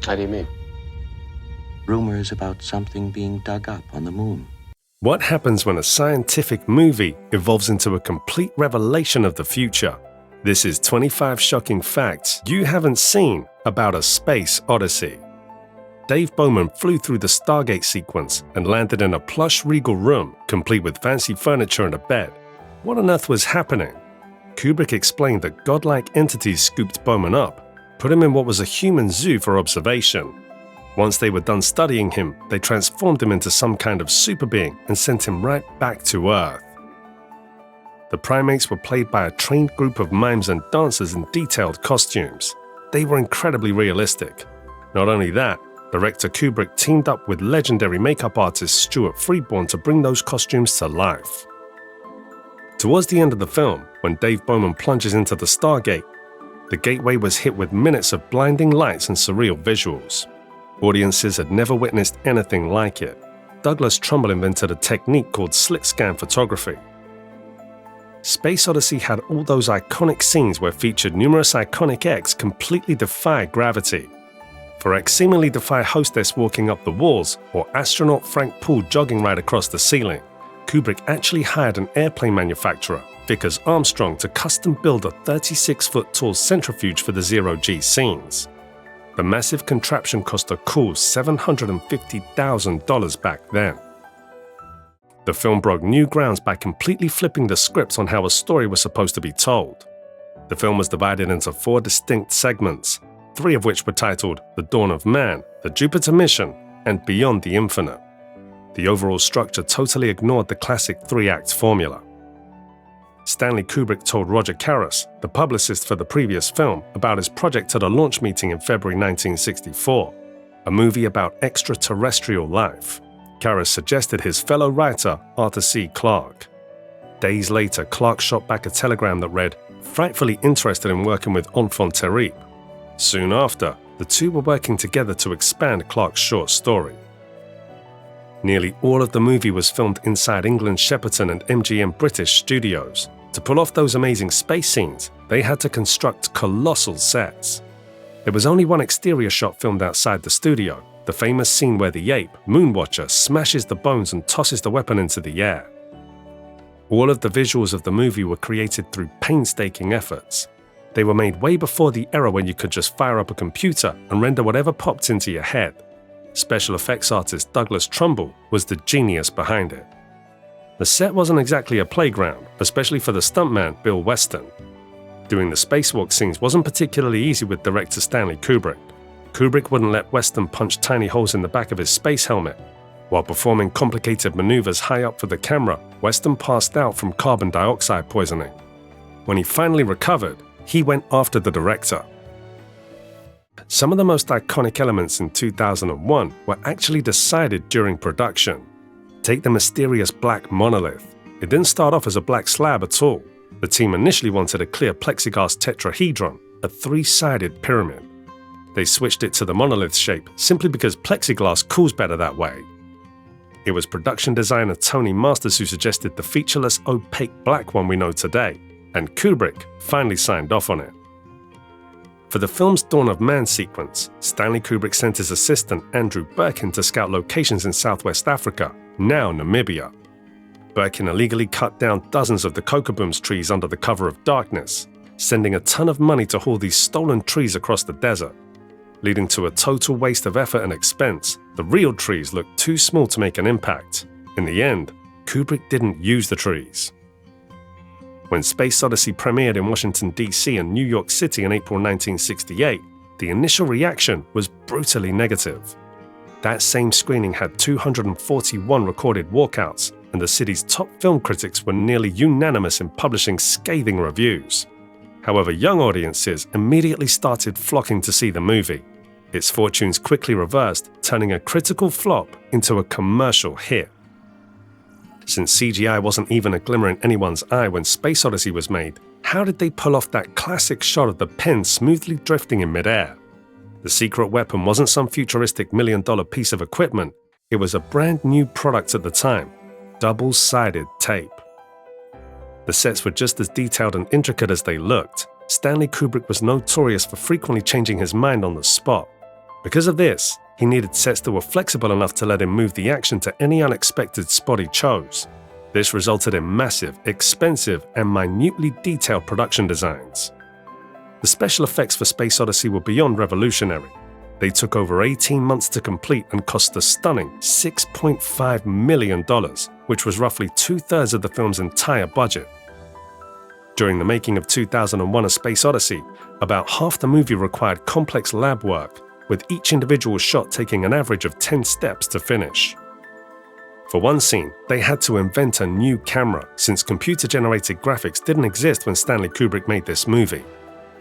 How do you mean? Rumors about something being dug up on the moon. What happens when a scientific movie evolves into a complete revelation of the future? This is 25 shocking facts you haven't seen about a Space Odyssey. Dave Bowman flew through the Stargate sequence and landed in a plush regal room, complete with fancy furniture and a bed. What on earth was happening? Kubrick explained that godlike entities scooped Bowman up, put him in what was a human zoo for observation. Once they were done studying him, they transformed him into some kind of super being and sent him right back to Earth. The primates were played by a trained group of mimes and dancers in detailed costumes. They were incredibly realistic. Not only that, director Kubrick teamed up with legendary makeup artist Stuart Freeborn to bring those costumes to life. Towards the end of the film, when Dave Bowman plunges into the Stargate, the gateway was hit with minutes of blinding lights and surreal visuals. Audiences had never witnessed anything like it. Douglas Trumbull invented a technique called slit-scan photography. Space Odyssey had all those iconic scenes where featured numerous iconic X completely defy gravity. For X seemingly defy hostess walking up the walls or astronaut Frank Poole jogging right across the ceiling, Kubrick actually hired an airplane manufacturer, Vickers Armstrong, to custom build a 36-foot-tall centrifuge for the zero-G scenes. The massive contraption cost a cool $750,000 back then. The film broke new grounds by completely flipping the script on how a story was supposed to be told. The film was divided into 4 distinct segments, 3 of which were titled The Dawn of Man, The Jupiter Mission, and Beyond the Infinite. The overall structure totally ignored the classic 3-act formula. Stanley Kubrick told Roger Karras, the publicist for the previous film, about his project at a launch meeting in February 1964, a movie about extraterrestrial life. Karras suggested his fellow writer, Arthur C. Clarke. Days later, Clarke shot back a telegram that read, "Frightfully interested in working with Enfant Terrible." Soon after, the two were working together to expand Clarke's short story. Nearly all of the movie was filmed inside England's Shepperton and MGM British studios. To pull off those amazing space scenes, they had to construct colossal sets. There was only one exterior shot filmed outside the studio, the famous scene where the ape, Moonwatcher, smashes the bones and tosses the weapon into the air. All of the visuals of the movie were created through painstaking efforts. They were made way before the era when you could just fire up a computer and render whatever popped into your head. Special effects artist Douglas Trumbull was the genius behind it. The set wasn't exactly a playground, especially for the stuntman Bill Weston. Doing the spacewalk scenes wasn't particularly easy with director Stanley Kubrick. Kubrick wouldn't let Weston punch tiny holes in the back of his space helmet. While performing complicated maneuvers high up for the camera, Weston passed out from carbon dioxide poisoning. When he finally recovered, he went after the director. Some of the most iconic elements in 2001 were actually decided during production. Take the mysterious black monolith. It didn't start off as a black slab at all. The team initially wanted a clear plexiglass tetrahedron, a 3-sided pyramid. They switched it to the monolith shape simply because plexiglass cools better that way. It was production designer Tony Masters who suggested the featureless opaque black one we know today, and Kubrick finally signed off on it. For the film's Dawn of Man sequence, Stanley Kubrick sent his assistant Andrew Birkin to scout locations in Southwest Africa, now Namibia. Birkin illegally cut down dozens of the cocoa-booms trees under the cover of darkness, sending a ton of money to haul these stolen trees across the desert. Leading to a total waste of effort and expense, the real trees looked too small to make an impact. In the end, Kubrick didn't use the trees. When Space Odyssey premiered in Washington, D.C. and New York City in April 1968, the initial reaction was brutally negative. That same screening had 241 recorded walkouts, and the city's top film critics were nearly unanimous in publishing scathing reviews. However, young audiences immediately started flocking to see the movie. Its fortunes quickly reversed, turning a critical flop into a commercial hit. Since CGI wasn't even a glimmer in anyone's eye when Space Odyssey was made, how did they pull off that classic shot of the pen smoothly drifting in midair? The secret weapon wasn't some futuristic million-dollar piece of equipment, it was a brand new product at the time, double-sided tape. The sets were just as detailed and intricate as they looked. Stanley Kubrick was notorious for frequently changing his mind on the spot. Because of this, he needed sets that were flexible enough to let him move the action to any unexpected spot he chose. This resulted in massive, expensive, and minutely detailed production designs. The special effects for Space Odyssey were beyond revolutionary. They took over 18 months to complete and cost a stunning $6.5 million, which was roughly 2/3 of the film's entire budget. During the making of 2001: A Space Odyssey, about half the movie required complex lab work, with each individual shot taking an average of 10 steps to finish. For one scene, they had to invent a new camera, since computer-generated graphics didn't exist when Stanley Kubrick made this movie.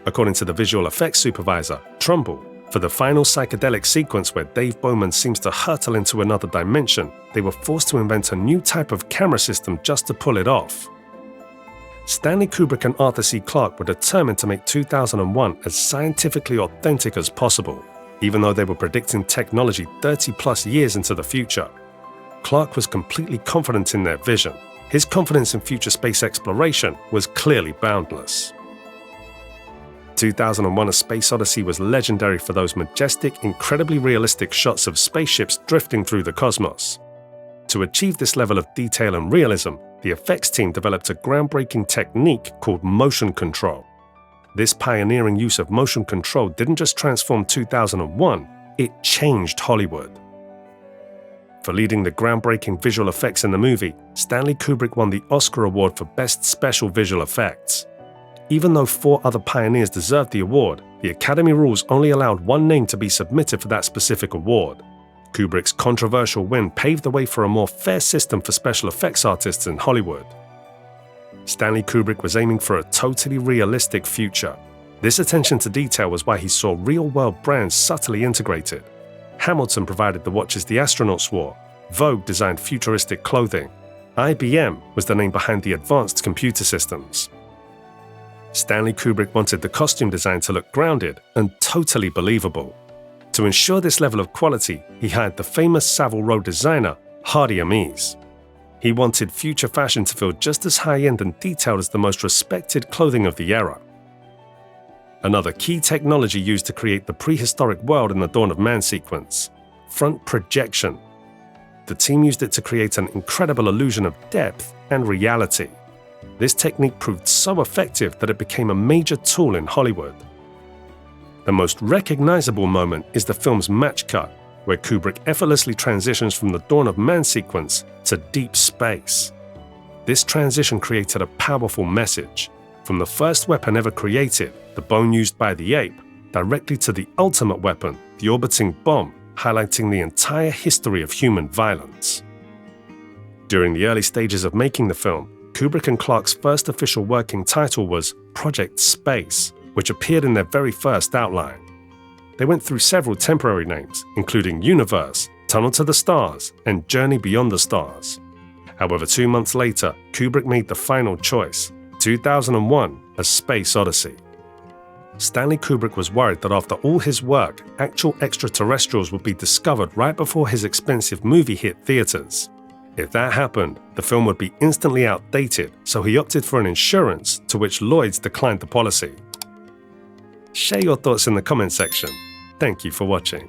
According to the visual effects supervisor, Trumbull, for the final psychedelic sequence where Dave Bowman seems to hurtle into another dimension, they were forced to invent a new type of camera system just to pull it off. Stanley Kubrick and Arthur C. Clarke were determined to make 2001 as scientifically authentic as possible, even though they were predicting technology 30+ years into the future. Clarke was completely confident in their vision. His confidence in future space exploration was clearly boundless. 2001: A Space Odyssey was legendary for those majestic, incredibly realistic shots of spaceships drifting through the cosmos. To achieve this level of detail and realism, the effects team developed a groundbreaking technique called motion control. This pioneering use of motion control didn't just transform 2001, it changed Hollywood. For leading the groundbreaking visual effects in the movie, Stanley Kubrick won the Oscar Award for Best Special Visual Effects. Even though 4 other pioneers deserved the award, the Academy rules only allowed one name to be submitted for that specific award. Kubrick's controversial win paved the way for a more fair system for special effects artists in Hollywood. Stanley Kubrick was aiming for a totally realistic future. This attention to detail was why he saw real-world brands subtly integrated. Hamilton provided the watches the astronauts wore. Vogue designed futuristic clothing. IBM was the name behind the advanced computer systems. Stanley Kubrick wanted the costume design to look grounded and totally believable. To ensure this level of quality, he hired the famous Savile Row designer, Hardy Amies. He wanted future fashion to feel just as high-end and detailed as the most respected clothing of the era. Another key technology used to create the prehistoric world in the Dawn of Man sequence: front projection. The team used it to create an incredible illusion of depth and reality. This technique proved so effective that it became a major tool in Hollywood. The most recognizable moment is the film's match cut, where Kubrick effortlessly transitions from the Dawn of Man sequence to deep space. This transition created a powerful message, from the first weapon ever created, the bone used by the ape, directly to the ultimate weapon, the orbiting bomb, highlighting the entire history of human violence. During the early stages of making the film, Kubrick and Clarke's first official working title was Project Space, which appeared in their very first outline. They went through several temporary names, including Universe, Tunnel to the Stars, and Journey Beyond the Stars. However, 2 months later, Kubrick made the final choice: 2001: A Space Odyssey. Stanley Kubrick was worried that after all his work, actual extraterrestrials would be discovered right before his expensive movie hit theaters. If that happened, the film would be instantly outdated, so he opted for an insurance, to which Lloyd's declined the policy. Share your thoughts in the comment section. Thank you for watching.